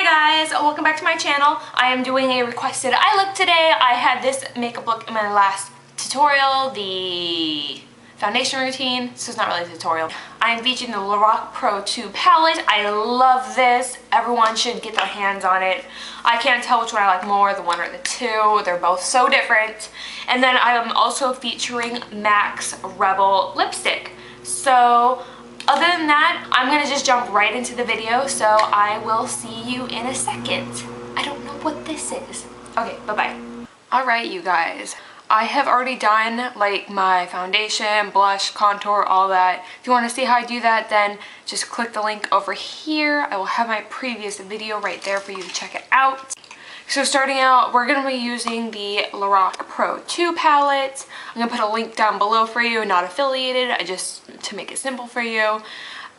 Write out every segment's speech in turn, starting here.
Hi guys, welcome back to my channel. I am doing a requested eye look today. I had this makeup look in my last tutorial, the foundation routine. This is not really a tutorial. I am featuring the Lorac Pro 2 palette. I love this. Everyone should get their hands on it. I can't tell which one I like more, the one or the two. They're both so different. And then I am also featuring MAC's Rebel lipstick. So other than that, I'm gonna just jump right into the video, so I will see you in a second. I don't know what this is. Okay, bye-bye. Alright, you guys. I have already done like my foundation, blush, contour, all that. If you want to see how I do that, then just click the link over here. I will have my previous video right there for you to check it out. So starting out, we're going to be using the Lorac Pro 2 palette. I'm going to put a link down below for you, not affiliated, just to make it simple for you.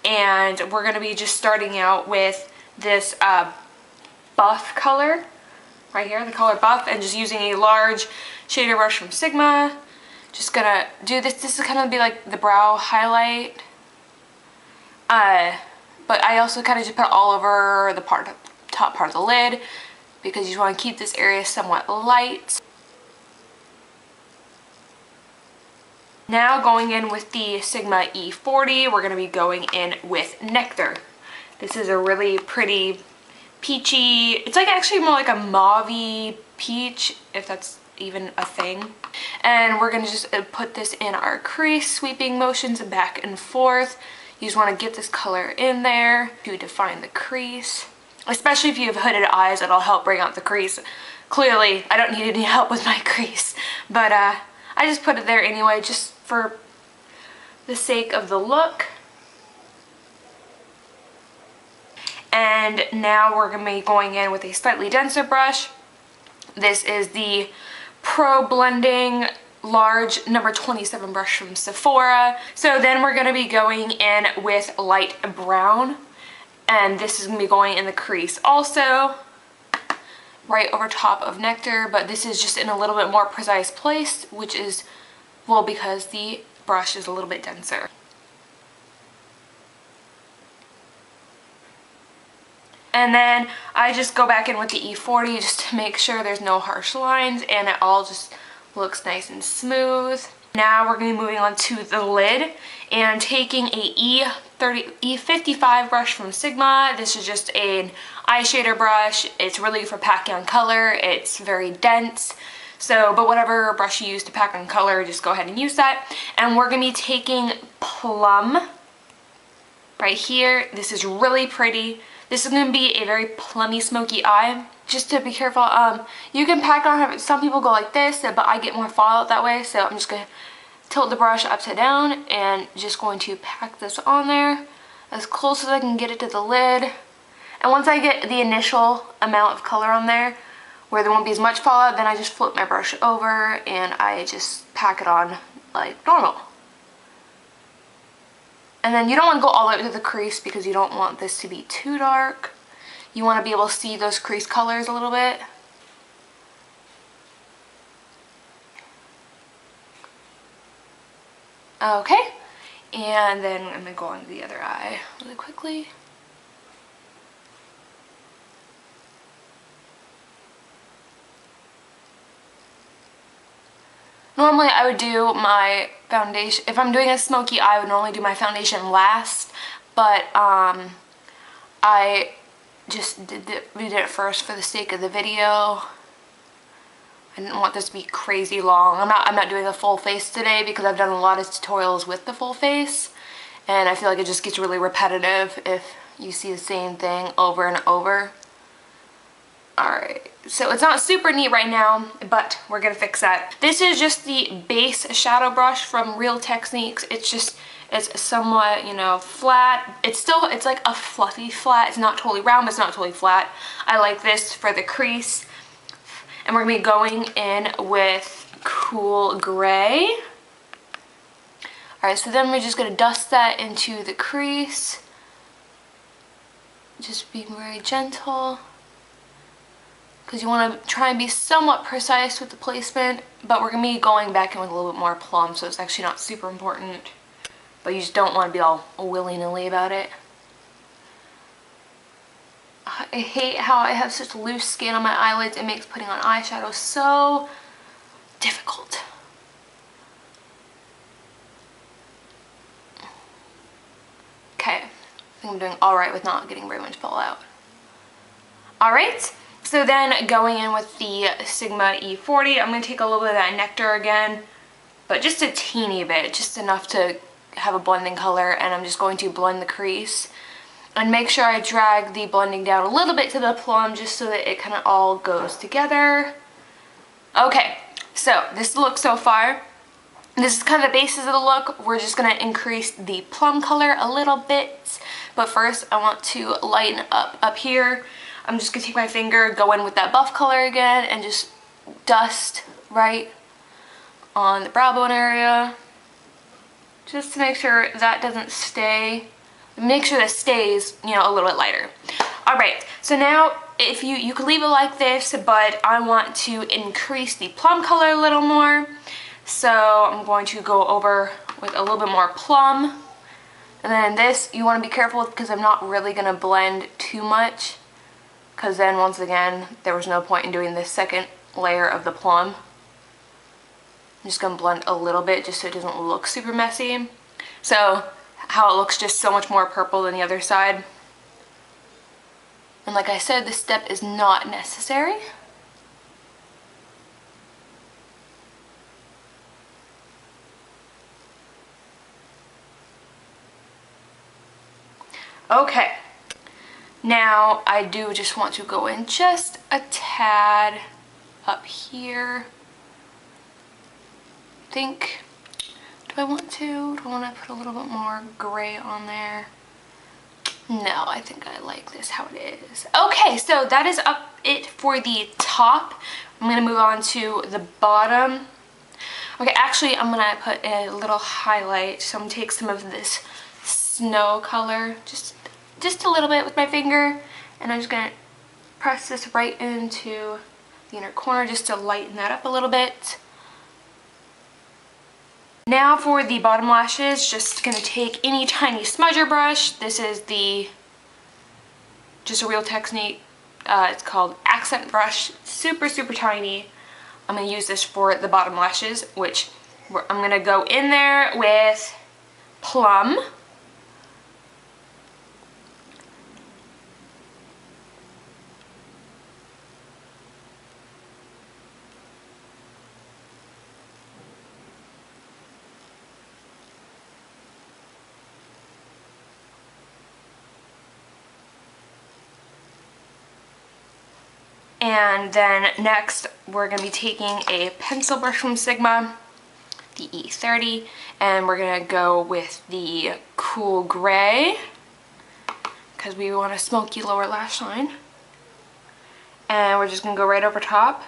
And we're going to be just starting out with this buff color right here, the color buff, and just using a large shader brush from Sigma. Just going to do this. This is kind of be like the brow highlight. But I also kind of just put it all over the top part of the lid, because you want to keep this area somewhat light. Now going in with the Sigma E40, we're going to be going in with Nectar. This is a really pretty peachy, it's like actually more like a mauve-y peach, if that's even a thing. And we're going to just put this in our crease, sweeping motions back and forth. You just want to get this color in there to define the crease. Especially if you have hooded eyes, it'll help bring out the crease. Clearly, I don't need any help with my crease, but I just put it there anyway, just for the sake of the look. And now we're going to be going in with a slightly denser brush. This is the Pro Blending large number 27 brush from Sephora. So then we're going to be going in with light brown. And this is going to be going in the crease also, right over top of Nectar, but this is just in a little bit more precise place, which is, well, because the brush is a little bit denser. And then I just go back in with the E40 just to make sure there's no harsh lines and it all just looks nice and smooth. Now we're going to be moving on to the lid and taking a E55 brush from Sigma. This is just an eye shader brush. It's really for packing on color. It's very dense. So, but whatever brush you use to pack on color, just go ahead and use that. And we're going to be taking Plum right here. This is really pretty. This is going to be a very plummy, smoky eye. Just to be careful, you can pack on, some people go like this, but I get more fallout that way, so I'm just going to tilt the brush upside down and just going to pack this on there as close as I can get it to the lid. And once I get the initial amount of color on there, where there won't be as much fallout, then I just flip my brush over and I just pack it on like normal. And then you don't want to go all the way to the crease because you don't want this to be too dark. You want to be able to see those crease colors a little bit. Okay, and then I'm going to go on to the other eye really quickly. Normally I would do my foundation, if I'm doing a smoky eye, I would normally do my foundation last, but I just did it first for the sake of the video. I didn't want this to be crazy long. I'm not doing a full face today because I've done a lot of tutorials with the full face, and I feel like it just gets really repetitive if you see the same thing over and over. Alright, so it's not super neat right now, but we're gonna fix that. This is just the base shadow brush from Real Techniques. It's somewhat, you know, flat. It's like a fluffy flat. It's not totally round, but it's not totally flat. I like this for the crease. And we're going to be going in with Cool Gray. Alright, so then we're just going to dust that into the crease. Just being very gentle, because you want to try and be somewhat precise with the placement, but we're going to be going back in with a little bit more plum, so it's actually not super important. But you just don't want to be all willy-nilly about it. I hate how I have such loose skin on my eyelids. It makes putting on eyeshadow so difficult. Okay, I think I'm doing alright with not getting very much fallout. Alright, so then going in with the Sigma E40, I'm going to take a little bit of that Nectar again, but just a teeny bit, just enough to have a blending color, and I'm just going to blend the crease. And make sure I drag the blending down a little bit to the Plum just so that it kind of all goes together. Okay, so this look so far. This is kind of the basis of the look. We're just going to increase the Plum color a little bit. But first, I want to lighten up here. I'm just going to take my finger, go in with that buff color again, and just dust right on the brow bone area. Just to make sure that doesn't stay. Make sure that stays, you know, a little bit lighter. Alright, so now if you can leave it like this, but I want to increase the Plum color a little more. So I'm going to go over with a little bit more Plum. And then this, you want to be careful with because I'm not really going to blend too much. Because then once again, there was no point in doing this second layer of the Plum. I'm just going to blend a little bit just so it doesn't look super messy. So how it looks just so much more purple than the other side. And like I said, this step is not necessary. Okay, now I do just want to go in just a tad up here. I think, do I want to put a little bit more gray on there? No, I think I like this how it is. Okay, so that is it for the top. I'm going to move on to the bottom. Okay, actually I'm going to put a little highlight. So I'm going to take some of this snow color, just a little bit with my finger, and I'm just going to press this right into the inner corner just to lighten that up a little bit. Now for the bottom lashes, just going to take any tiny smudger brush. This is just a Real Technique. It's called Accent Brush. Super, super tiny. I'm going to use this for the bottom lashes, which I'm going to go in there with Plum. And then next, we're going to be taking a pencil brush from Sigma, the E30, and we're going to go with the Cool Gray, because we want a smoky lower lash line. And we're just going to go right over top.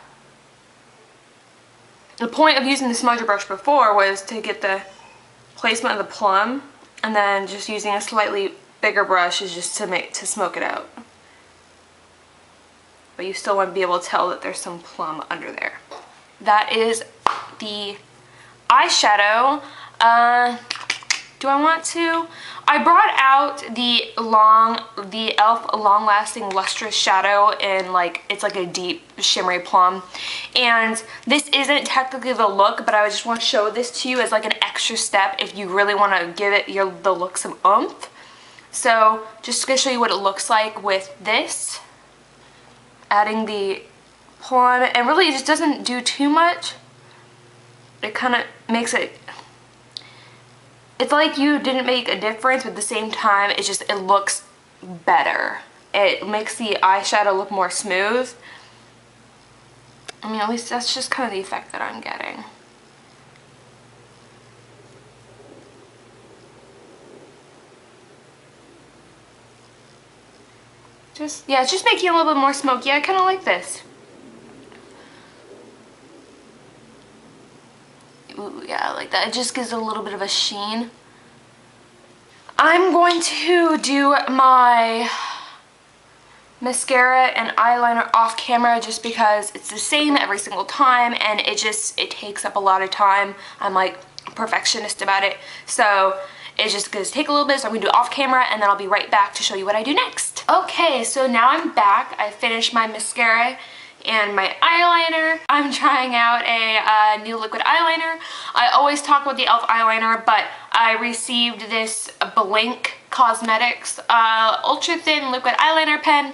The point of using the smudger brush before was to get the placement of the Plum, and then just using a slightly bigger brush is just to smoke it out. But you still want to be able to tell that there's some Plum under there. That is the eyeshadow. Do I want to? I brought out the e.l.f. Long Lasting Lustrous Shadow in it's like a deep shimmery plum. And this isn't technically the look, but I just want to show this to you as like an extra step if you really want to give it the look some oomph. So just to show you what it looks like with this. Adding the Plum, and really it just doesn't do too much. It kind of makes it, it's like you didn't make a difference, but at the same time it looks better. It makes the eyeshadow look more smooth. I mean, at least that's just kind of the effect that I'm getting. Yeah, it's just making it a little bit more smoky. I kind of like this. Ooh, yeah, I like that. It just gives a little bit of a sheen. I'm going to do my mascara and eyeliner off camera just because it's the same every single time and it takes up a lot of time. I'm like a perfectionist about it. So it's just going to take a little bit, so I'm going to do it off camera and then I'll be right back to show you what I do next. Okay, so now I'm back. I finished my mascara and my eyeliner. I'm trying out a new liquid eyeliner. I always talk about the e.l.f. eyeliner, but I received this Blink Cosmetics ultra thin liquid eyeliner pen.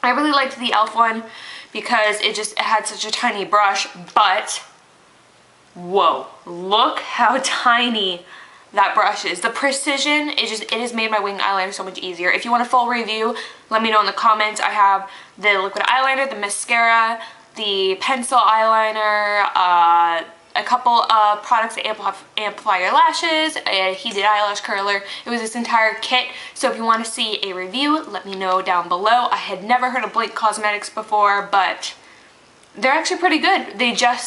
I really liked the e.l.f. one because it had such a tiny brush, but whoa, look how tiny that brush is. The precision, it has made my winged eyeliner so much easier. If you want a full review, let me know in the comments. I have the liquid eyeliner, the mascara, the pencil eyeliner, a couple of products that amplify your lashes, a heated eyelash curler. It was this entire kit. So if you want to see a review, let me know down below. I had never heard of Blink Cosmetics before, but they're actually pretty good. They don't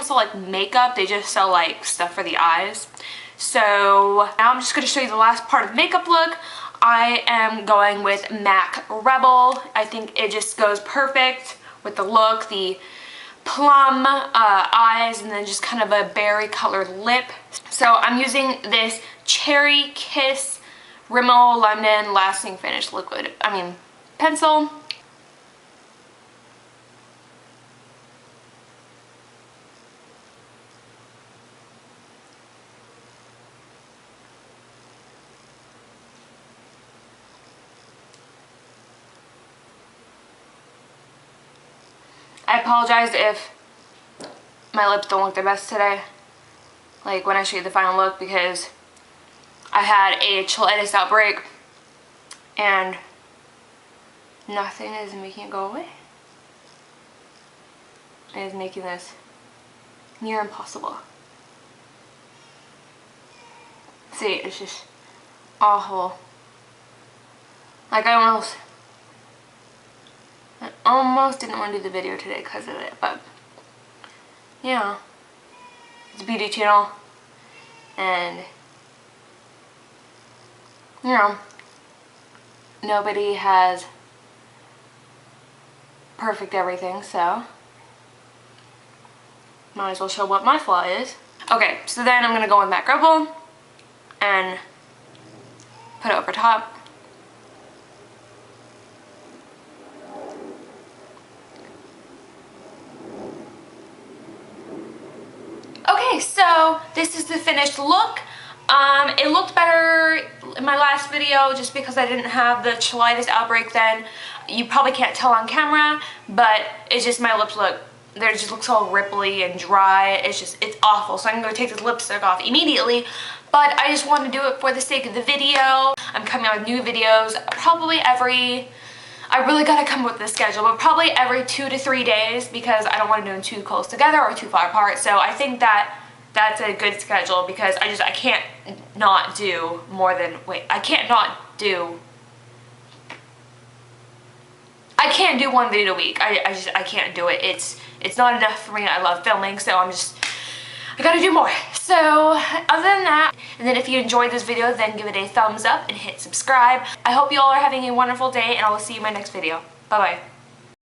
sell like makeup, they just sell like stuff for the eyes. So now I'm just going to show you the last part of the makeup look. I am going with MAC Rebel. I think it just goes perfect with the look, the plum eyes, and then just kind of a berry colored lip. So I'm using this Cherry Kiss Rimmel London Lasting Finish pencil. I apologize if my lips don't look the best today, like when I show you the final look, because I had a cheilitis outbreak and nothing is making it go away. It is making this near impossible. See, it's just awful. Like I almost didn't want to do the video today because of it, but yeah, it's a beauty channel, and you know, nobody has perfect everything, so might as well show what my flaw is. Okay, so then I'm gonna go with MAC Rebel and put it over top. Okay, so this is the finished look. It looked better in my last video just because I didn't have the cheilitis outbreak then. You probably can't tell on camera, but it's just my lips they just look so ripply and dry. It's awful. So I'm going to take this lipstick off immediately, but I just want to do it for the sake of the video. I'm coming out with new videos probably I really gotta come up with the schedule, but probably every 2 to 3 days, because I don't want to do them too close together or too far apart. So I think that's a good schedule, because I can't not do more than, I can't do one video a week. I can't do it. It's not enough for me. I love filming, so I gotta do more. So other than that, and then if you enjoyed this video, then give it a thumbs up and hit subscribe. I hope you all are having a wonderful day, and I will see you in my next video. Bye bye.